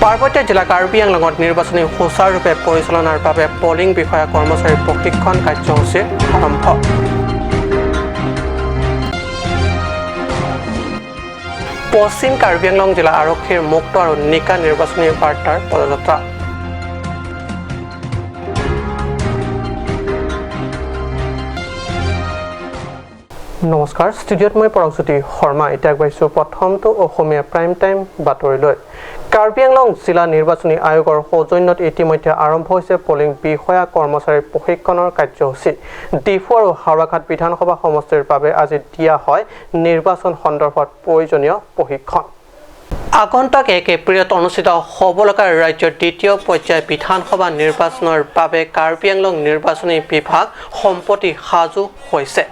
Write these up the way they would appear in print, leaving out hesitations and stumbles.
পাৰ্বত্য জিলা কাৰ্বি আংলঙত নিৰ্বাচনী সুচাৰুৰূপে পৰিচালনাৰ বাবে পলিং বিষয়া কৰ্মচাৰীৰ প্ৰশিক্ষণ কাৰ্যসূচীৰ আৰম্ভ। পশ্চিম কাৰ্বি আংলং জিলা আৰক্ষীৰ মুক্ত আৰু নিকা নিৰ্বাচনী বাৰ্তাৰ পদযাত্ৰা। নমস্কাৰ, ষ্টুডিঅ'ত মই পৰকজ্যোতি শৰ্মা। এতিয়া আগবাঢ়িছোঁ প্ৰথমটো অসমীয়া প্ৰাইম টাইম বাতৰিলৈ। কাৰ্বি আংলং জিলা নিৰ্বাচনী আয়োগৰ সৌজন্যত ইতিমধ্যে আৰম্ভ হৈছে পলিং বিষয়া কৰ্মচাৰীৰ প্ৰশিক্ষণৰ কাৰ্যসূচী। ডিফু আৰু হাওৰাঘাট বিধানসভা সমষ্টিৰ বাবে আজি দিয়া হয় নিৰ্বাচন সন্দৰ্ভত প্ৰয়োজনীয় প্ৰশিক্ষণ। আগন্তুক 1 এপ্ৰিলত অনুষ্ঠিত হ'ব লগা ৰাজ্যৰ দ্বিতীয় পৰ্যায়ৰ বিধানসভা নিৰ্বাচনৰ বাবে কাৰ্বি আংলং নিৰ্বাচনী বিভাগ সম্প্ৰতি সাজু হৈছে।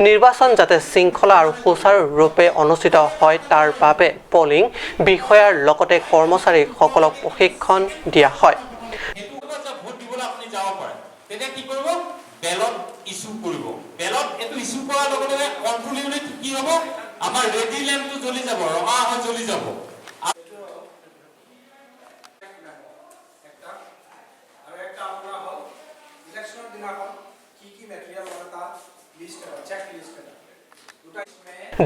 নিৰ্বাচন যাতে শৃংখলা আৰু সুচাৰুৰূপে অনুষ্ঠিত হয় তাৰ বাবে পলিং বিষয়াৰ লগতে কৰ্মচাৰীসকলক প্ৰশিক্ষণ দিয়া হয়।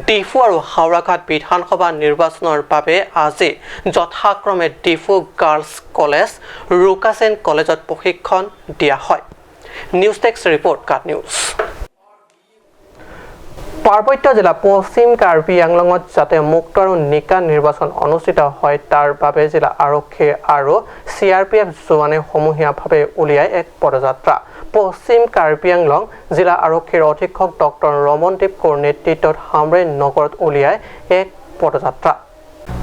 ডিফু আৰু হাওৰাঘাট বিধানসভা নিৰ্বাচনৰ বাবে আজি যথাক্ৰমে ডিফু গাৰ্লছ কলেজ, ৰুকাছেন কলেজত প্ৰশিক্ষণ দিয়া হয়। নিউজ ডেস্ক ৰিপৰ্ট, কাট নিউজ। পাৰ্বত্য জিলা পশ্চিম কাৰ্বি আংলঙত যাতে মুক্ত আৰু নিকা নিৰ্বাচন অনুষ্ঠিত হয় তাৰ বাবে জিলা আৰক্ষী আৰু CRPF জোৱানে সমূহীয়াভাৱে উলিয়াই এক পদযাত্ৰা। পশ্চিম কাৰ্বি আংলং জিলা আৰক্ষীৰ অধীক্ষক ডক্টৰ ৰমনদীপ কৌৰ নেতৃত্বত হামৰেন নগৰত উলিয়াই এক পদযাত্ৰা।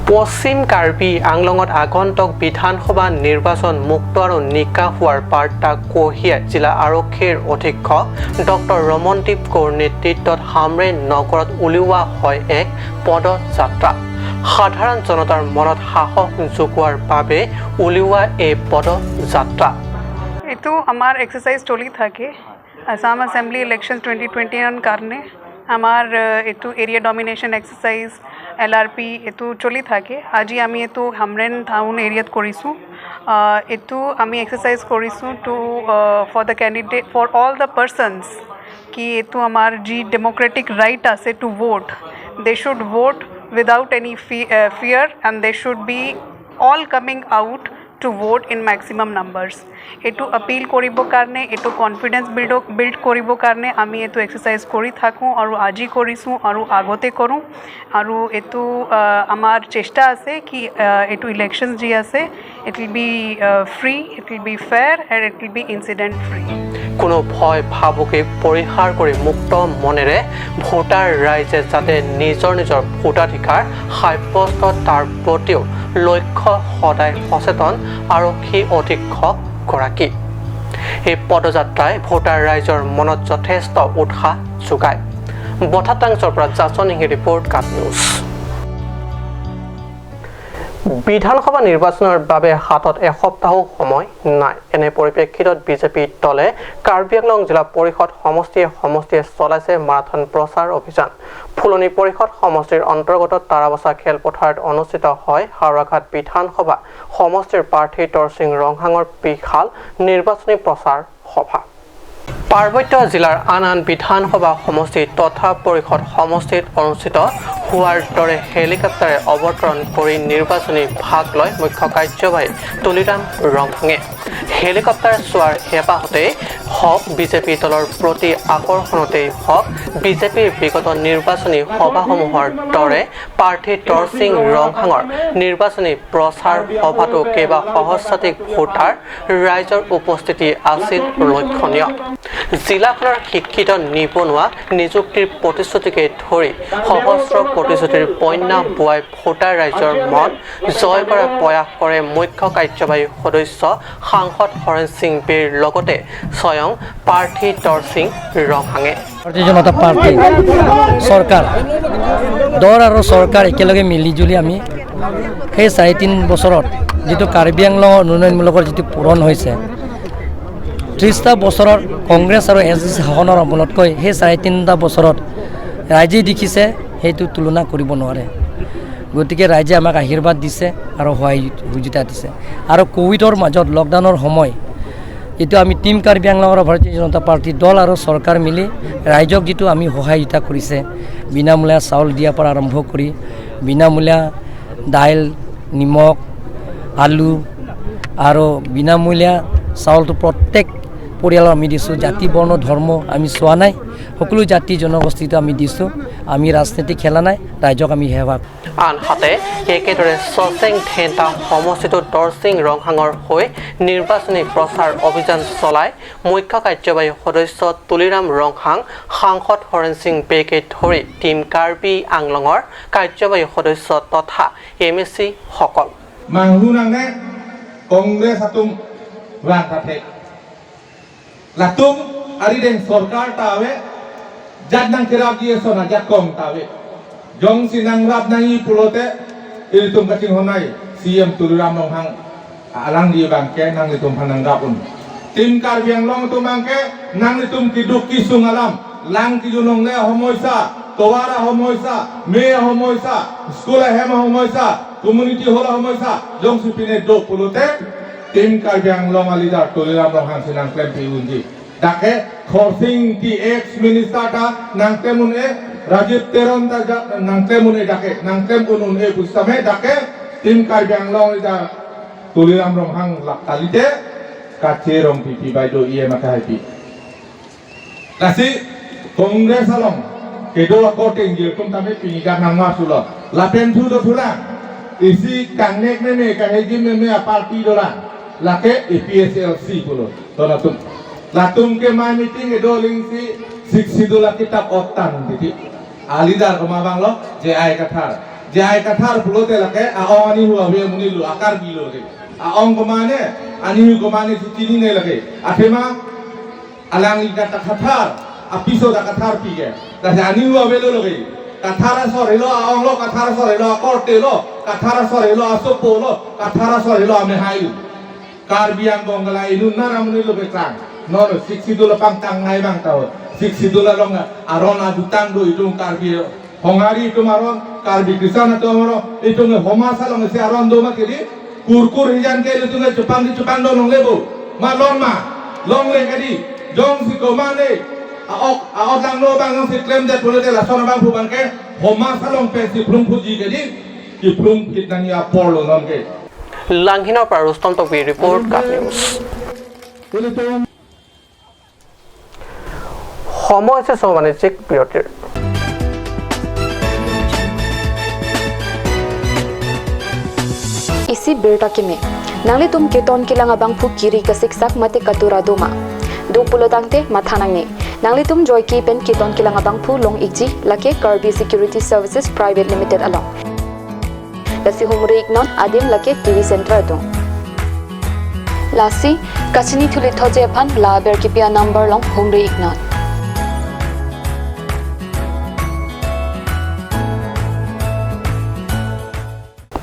পশ্চিম কাৰ্বি আংলঙত আগন্তুক বিধানসভা নিৰ্বাচন মুক্ত আৰু নিকা হোৱাৰ বাৰ্তা কঢ়িয়াই জিলা আৰক্ষীৰ অধীক্ষক ডক্টৰ ৰমনদীপ কৌৰ নেতৃত্বত হামৰেন নগৰত উলিওৱা হয় এক পদযাত্ৰা। সাধাৰণ জনতাৰ মনত সাহস যোগোৱাৰ বাবে উলিওৱা এই পদযাত্ৰা। এইটো আমাৰ এক্সাৰসাইজ চলি থাকে আসাম এছেম্বলি ইলেকশ্যন 2021 কাৰণে আমাৰ এইটো এৰিয়া ডমিনেশ্যন এক্সাৰসাইজ LRP এইটো চলি থাকে। আজি আমি এইটো হামৰেন টাউন এৰিয়াত কৰিছোঁ। এইটো আমি এক্সাৰসাইজ কৰিছোঁ to for the candidate for all the persons কি এইটো আমাৰ যি ডেম'ক্ৰেটিক ৰাইট আছে to vote, they should vote without any fear and they should be all coming out to vote in maximum numbers. এটো appeal কৰিব কাৰণে, এটো confidence build কৰিব কাৰণে আমি এটো এক্সাৰসাইজ কৰি থাকোঁ আৰু আজি কৰিছোঁ আৰু আগতে কৰোঁ। আৰু এটো আমাৰ চেষ্টা আছে কি এটো ইলেকশ্যন যি আছে it will be free, it will be fair and it will be incident free. কোনো ভয় ভাবুকি পৰিহাৰ কৰি মুক্ত মনেৰে ভোটাৰ ৰাইজে যাতে নিজৰ নিজৰ ভোটাধিকাৰ সাব্যস্ত তাৰ প্ৰতিও লক্ষ্য সদায় সচেতন আৰক্ষী অধীক্ষক গৰাকী। এই পদযাত্ৰাই ভোটাৰ ৰাইজৰ মনত যথেষ্ট উৎসাহ যোগায়। বঠাটাংছৰ পৰা জাচনিংহী ৰিপৰ্ট, কাট নিউজ। বিধানসভা নিৰ্বাচনৰ বাবে হাতত এসপ্তাহো সময় নাই। এনে পৰিপ্ৰেক্ষিতত বিজেপি দলে কাৰ্বি আংলং জিলা পৰিষদ সমষ্টিয়ে চলাইছে মাৰাথন প্ৰচাৰ অভিযান। ফুলনি পৰিষদ সমষ্টিৰ অন্তৰ্গত তাৰাবাসা খেলপথাৰত অনুষ্ঠিত হয় হাওৰাঘাট বিধানসভা সমষ্টিৰ প্ৰাৰ্থী তৰচিং ৰংহাঙৰ বিশাল নিৰ্বাচনী প্ৰচাৰ সভা। পাৰ্বত্য জিলাৰ আন বিধানসভা সমষ্টি তথা পৰিষদ সমষ্টিত অনুষ্ঠিত হোৱাৰ দৰে হেলিকপ্টাৰে অৱতৰণ কৰি নিৰ্বাচনী ভাগ লয় মুখ্য কাৰ্যবাহী তুলিৰাম ৰংহাঙে। হেলিকপ্টাৰ চোৱাৰ হেঁপাহতেই হওক, বিজেপি দলৰ প্ৰতি আকৰ্ষণতেই হওক, বিজেপিৰ বিগত নিৰ্বাচনী সভাসমূহৰ দৰে প্ৰাৰ্থী তৰচিং ৰংহাঙৰ নিৰ্বাচনী প্ৰচাৰ সভাতো কেইবা সহস্ৰাধিক ভোটাৰ ৰাইজৰ উপস্থিতি আছিল লক্ষণীয়। জিলাখনৰ শিক্ষিত নিবনুৱা নিযুক্তিৰ প্ৰতিশ্ৰুতিকে ধৰি সহস্ৰ প্ৰতিশ্ৰুতিৰ বন্যা বোৱাই ভোটাৰ ৰাইজৰ মন জয় কৰাৰ প্ৰয়াস কৰে মুখ্য কাৰ্যবাহী সদস্য সাংসদ হৰেণ সিং বীৰ লগতে স্বয়ং প্ৰাৰ্থী তৰচিং ৰংহাঙে। ভাৰতীয় জনতা পাৰ্টি চৰকাৰ দল আৰু চৰকাৰ একেলগে মিলিজুলি আমি সেই 3.5 বছৰত যিটো কাৰ্বি আংলঙৰ উন্নয়নমূলকৰ যিটো পূৰণ হৈছে 30টা বছৰৰ কংগ্ৰেছ আৰু SDC শাসনৰ অমলতকৈ সেই 3.5 বছৰত ৰাইজে দেখিছে সেইটো তুলনা কৰিব নোৱাৰে। গতিকে ৰাইজে আমাক আশীৰ্বাদ দিছে আৰু সহায় সুযোগিতা দিছে আৰু কোভিডৰ মাজত লকডাউনৰ সময় যিটো আমি টিম কাৰ্বি আংলঙৰ ভাৰতীয় জনতা পাৰ্টি দল আৰু চৰকাৰ মিলি ৰাইজক যিটো আমি সহায়িতা কৰিছে বিনামূলীয়া চাউল দিয়াৰ পৰা আৰম্ভ কৰি বিনামূলীয়া দাইল নিমখ আলু আৰু বিনামূলীয়া চাউলটো প্ৰত্যেক পৰিয়ালৰ আমি দিছোঁ জাতি বৰ্ণ ধৰ্ম আমি চোৱা নাই সকলো জাতি জনগোষ্ঠীটো আমি দিছোঁ আমি ৰাজনীতি খেলা নাই ৰাইজক আমি সেৱা আনহাতে একেদৰে ছচেং থেন্টা সমষ্টিটোত দৰচিং ৰংহাঙৰ হৈ নিৰ্বাচনী প্ৰচাৰ অভিযান চলাই মুখ্য কাৰ্যবাহী সদস্য তুলিৰাম ৰংহাং সাংসদ হৰেণ সিং বেকে ধৰি টিম কাৰ্বি আংলঙৰ কাৰ্যবাহী সদস্য তথা MSC সকল Manghunangnya Kongres Atum Rantate Latum Ari den Sorkar tawe Jad nang kirab dia sona jad kong tawe Jong sinang rab nangi pulote Ilitum kacing honai CM Tuliram Longhang Alang dia bangke nang litum panang rapun Tim Karbiang Long tu bangke Nang litum kiduk kisung alam Lang kijunong le homoisa Towara homoisa Mea homoisa Sekolah hema homoisa Community hola homoisa jong supine do pulute tim Karbiang Long alidar Tuliram Longhang sinang klem piunji dake khorsing ti ex minister ta nang temun e Rajiv Teron ta nang temun e dake nang temun e pusame dake tim Karbiang Long alidar Tuliram Longhang lakalite kacerong pipi baido iye makahapi kasi kongres along kedo koting gil kum tame pingiga nang masulo lapen thu do thula isi kangnek meme kaheji meme party dola lake EPSLC pulo tonatum latum ke mai meeting edo lingsi siksi dola kitab otan diti alidar kemabang lo JI kathar pulo te lake aong ani huwa we munilu akar gilo ke aong kemane ani hu kemane sitini ne lake athema alang kata kathar apiso da kathar pige dase ani huwa we lo lake kathara sore lo aong lo kathara sore lo korte lo kathara sore lo asopo lo kathara sore lo ame hayu Karbiang Bonggala inun naramuni lo bekang nono siksi dula pangtang ngai bang tau siksi dula longa arona dutang do itu Karbi hongari itu maron Karbi kisana to maro itu nge homasa longa si aron do ma kiri kurkur hijan ke itu nge Jepang do long lebo ma long le kadi jong si komane aok lang no bang si klaim dat boleh de la sona bang pu bang ke homasa long pe si plum puji kadi ki plum kitnani apor lo non ke লাংহিনৰ পৰা Rustom Tokbi report কাট news সময় হৈছে বাণিজ্যিক বিৰতিৰ isi berta kime nangli tum keton kilanga bang phu kiri ka siksak mate katura doma do pulodangte mathanangne nangli tum joy ki pen keton kilanga bang phu long ikji lake Karbi Security Services Private Limited along lasi humre iknon adim lake TV center do lasi kasini thuli thoje phan la ber kipia number long humre iknon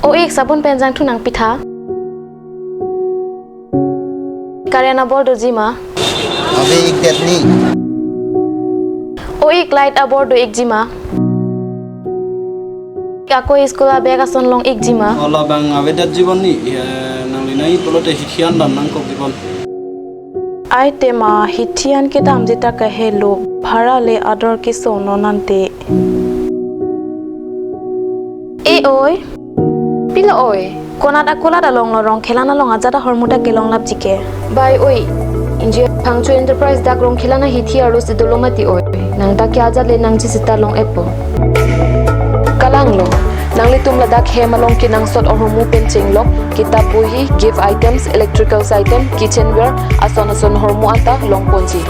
o ek sabun penjang thu nang pitha karena bordo jima abe ek detni o ek light aboard do ek jima Ako sekolah bega son long ek jima. Allah bang awedat jibon ni nang linai polote hitian dan nang kok jibon. Ai tema hitian ke dam jita ka hello bhara le ador ki sono nante. E oi. Pila oi. Konat akola da long lorong khelana long ajata hormuta ke long lap jike. Bai oi. Inje Pangchu Enterprise dak rong khelana hitiar ro sidolomati oi. Nang ta kya ajat le nang jisita long epo. Kalanglo nangli tum ladak hemalong kinang sot or homu penching lok kitab buhi gift items electricals item kitchenware ason hormu anta long ponji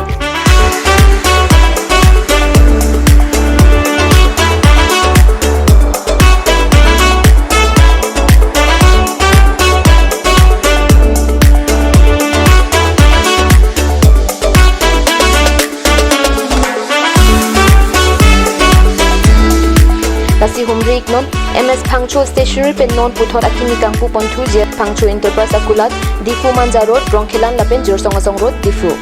Kasi humrik non MS Pangchu Stationery pen non puthor akini kangpu ponthu je Pangchu Enterprise akulat Difu Manja Road Rongkhilan lapen Jorsongasong Road Difu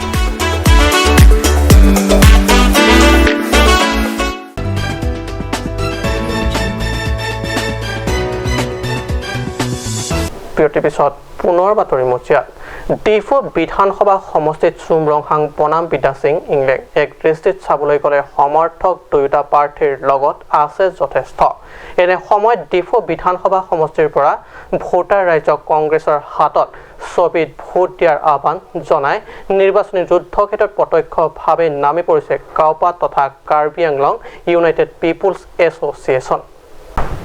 বিৰতিৰ পিছত পুনৰ বাতৰি মজিয়াত ডিফু বিধানসভা সমষ্টিত চুমৰংহাং বনাম বিদ্যা সিং ইংলেং এক দৃষ্টিত চাবলৈ গ'লে সমৰ্থক দুয়োটা প্ৰাৰ্থীৰ লগত আছে যথেষ্ট এনে সময়ত ডিফু বিধানসভা সমষ্টিৰ পৰা ভোটাৰ ৰাইজক কংগ্ৰেছৰ হাতত ছবিত ভোট দিয়াৰ আহ্বান জনাই নিৰ্বাচনী যুদ্ধক্ষেত্ৰত প্ৰত্যক্ষভাৱে নামি পৰিছে কাউপা তথা Karbi Anglong United People's Association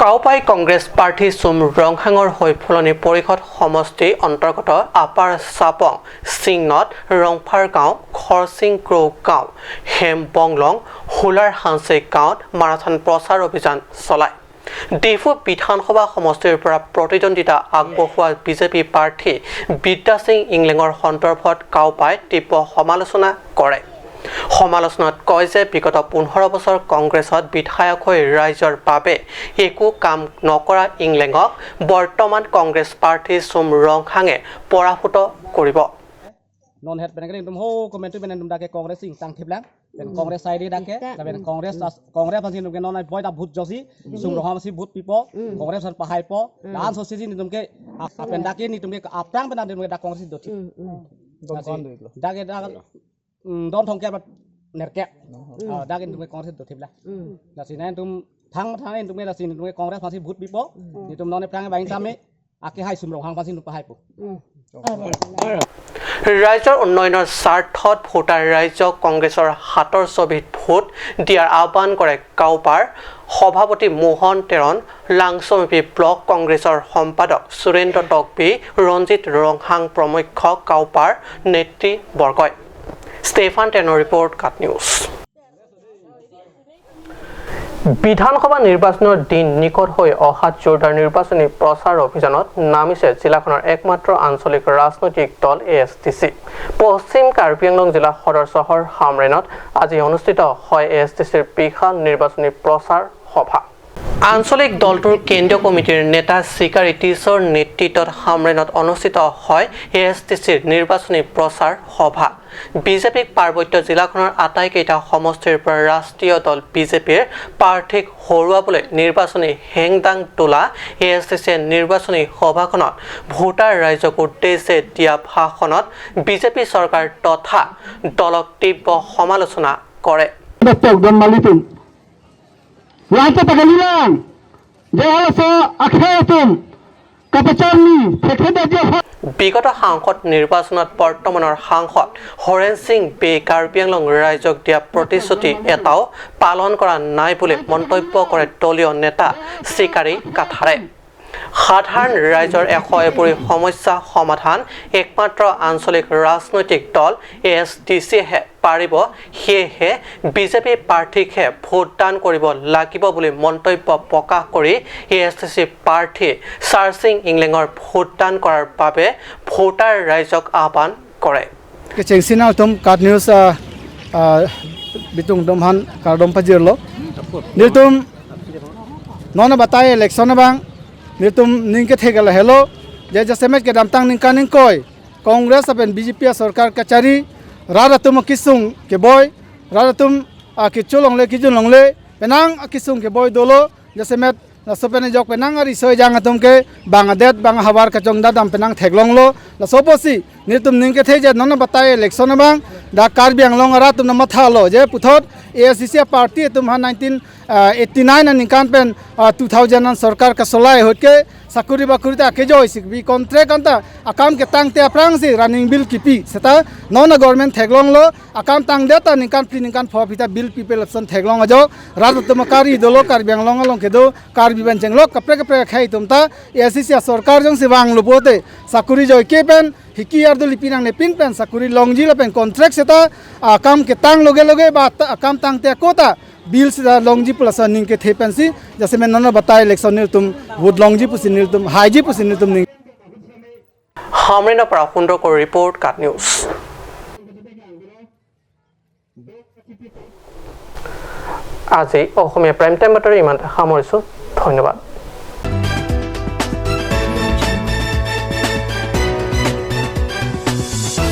কাউপাই কংগ্ৰেছ প্ৰাৰ্থী চুমৰংহাঙৰ হৈ ফুলনি পৰিষদ সমষ্টি অন্তৰ্গত আপাৰ চাপং চিংনত ৰংফাৰ গাঁও খৰচিং ক্ৰৌ গাঁও হেমবংলং হুলাৰ হানচে গাঁৱত মাৰাথন প্ৰচাৰ অভিযান চলায় ডিফু বিধানসভা সমষ্টিৰ পৰা প্ৰতিদ্বন্দ্বিতা আগবঢ়োৱা বিজেপি প্ৰাৰ্থী বিদ্যা সিং ইংলেঙৰ সন্দৰ্ভত কাউপাই তীব্ৰ সমালোচনা কৰে সমালোচনাত কয় যে বিগত 15 বছৰ কংগ্ৰেছত বিধায়ক হৈ ৰাইজৰ বাবে একো কাম নকৰা ইংলেঙক বৰ্তমান কংগ্ৰেছ প্ৰাৰ্থী চুমৰংহাঙে পৰাভূত কৰিব non het pengen itu ho komen tu pengen dake kongres sing tang thiblang ben kongres side dake ben kongres pasi num ke non boy da bhut josi sum roham si bhut pipo kongres san pahai po dan sosi ni tum ke apen dake ni tum ke aprang benar tum ke da kongres do thi dake da dom thong ke nerke dake tum ke kongres do thibla la sinan tum thang tum ke la sin tum ke kongres pasi bhut pipo ni tum non aprang bain same ake hai sum roham pasi num pahai po ৰাইজৰ উন্নয়নৰ স্বাৰ্থত voter ৰাইজক কংগ্ৰেছৰ হাতৰ ছবিত vote দিয়াৰ আহ্বান কৰে কাউপাৰ সভাপতি মোহন তেৰণ লাংচমপি ব্লক কংগ্ৰেছৰ সম্পাদক সুৰেন্দ্ৰ টকবি ৰঞ্জিত ৰংহাং প্ৰমুখ্য কাউপাৰ নেতৃবৰ্গই ষ্টেফান টেনৰ ৰিপৰ্ট কাট নিউজ বিধানসভা নিৰ্বাচনৰ দিন নিকট হৈ অহা জোৰদাৰ নিৰ্বাচনী প্ৰচাৰ অভিযানত নামিছে জিলাখনৰ একমাত্ৰ আঞ্চলিক ৰাজনৈতিক দল এএছটিচি পশ্চিম কাৰ্বি আংলং জিলা সদৰ চহৰ হামৰেনত আজি অনুষ্ঠিত হয় এএছটিচিৰ বিশাল নিৰ্বাচনী প্ৰচাৰ সভা আঞ্চলিক দলটোৰ কেন্দ্ৰীয় কমিটিৰ নেতা চিকাৰী টিছৰ নেতৃত্বত হামৰেনত অনুষ্ঠিত হয় এএছটিচিৰ নিৰ্বাচনী প্ৰচাৰ সভা বিজেপিক পাৰ্বত্য জিলাখনৰ আটাইকেইটা সমষ্টিৰ পৰা ৰাষ্ট্ৰীয় দল বিজেপিৰ প্ৰাৰ্থীক হৰুৱাবলৈ নিৰ্বাচনী হেংদাং তোলা এএছটিচিয়ে নিৰ্বাচনী সভাখনত ভোটাৰ ৰাইজক উদ্দেশ্যে দিয়া ভাষণত বিজেপি চৰকাৰ তথা দলক তীব্ৰ সমালোচনা কৰে Wajah pagalilan, dia so akhiatum, kapacani, sekeda dia. বিগত সাংসদ নিৰ্বাচনত বৰ্তমানৰ সাংসদ হৰেন সিং বে কাৰ্বি আংলং ৰাইজক দিয়া প্ৰতিশ্ৰুতি এটাও পালন কৰা নাই বুলি মন্তব্য কৰে দলীয় নেতা চিকাৰী কাথাৰে সাধাৰণ ৰাইজৰ এশএপুৰি সমস্যা সমাধান একমাত্ৰ আঞ্চলিক ৰাজনৈতিক দল এএছটিচিহে পাৰিব সেয়েহে বিজেপি প্ৰাৰ্থীকহে ভোটদান কৰিব লাগিব বুলি মন্তব্য প্ৰকাশ কৰি এএছটিচি প্ৰাৰ্থী চাৰ্চিং ইংলেঙৰ ভোটদান কৰাৰ বাবে ভোটাৰ ৰাইজক আহ্বান কৰে Kecengsinan utum kat news bitung domhan kardom pajirlo. Niltum nona batai election bang niltum ningke thegala hello je semet ke damtang ningka ningkoi Congress apen BJP sarkar kachari radatum kisung ke boy radatum kichulong le kijulong le penang kisung ke boy dolo je semet la sopene jok penang ari soi jang atum ke bangadet bang hawar kachong dadam penang theglong lo la soposi niltum ningke theje nona batai election bang da karbi anglong ara tum matha lo je puthot ASCC party tum 1989 ningkan pen 2000 sarkar ka solai hotke sakuri bakuri ta ke joy sik bi contract anta akam ke tang te aprang si running bill kipi seta non government theglong lo akam tang data ningkan free ningkan phopita bill people option theglong ajo radu tumakari dolo kar benglong along ke do kar bi bencheng lo kapre kapre khai tumta ASCC sarkar jong se bang lo bote sakuri joy ke pen hiki ar do lipinang ne pin pen sakuri longji la pen contract seta akam ke tang loge loge ba akam tang te kota bill say लॉन्गजी plus निंग के थे Pence जैसे मैं नन्ना बताया election ने तुम vote लॉन्गजी pussy ने तुम हाईजी pussy ने तुम हामरेना पर सुंदर को रिपोर्ट काट न्यूज आज प्राइम टाइम बातरी इमान सामरिছো धन्यवाद।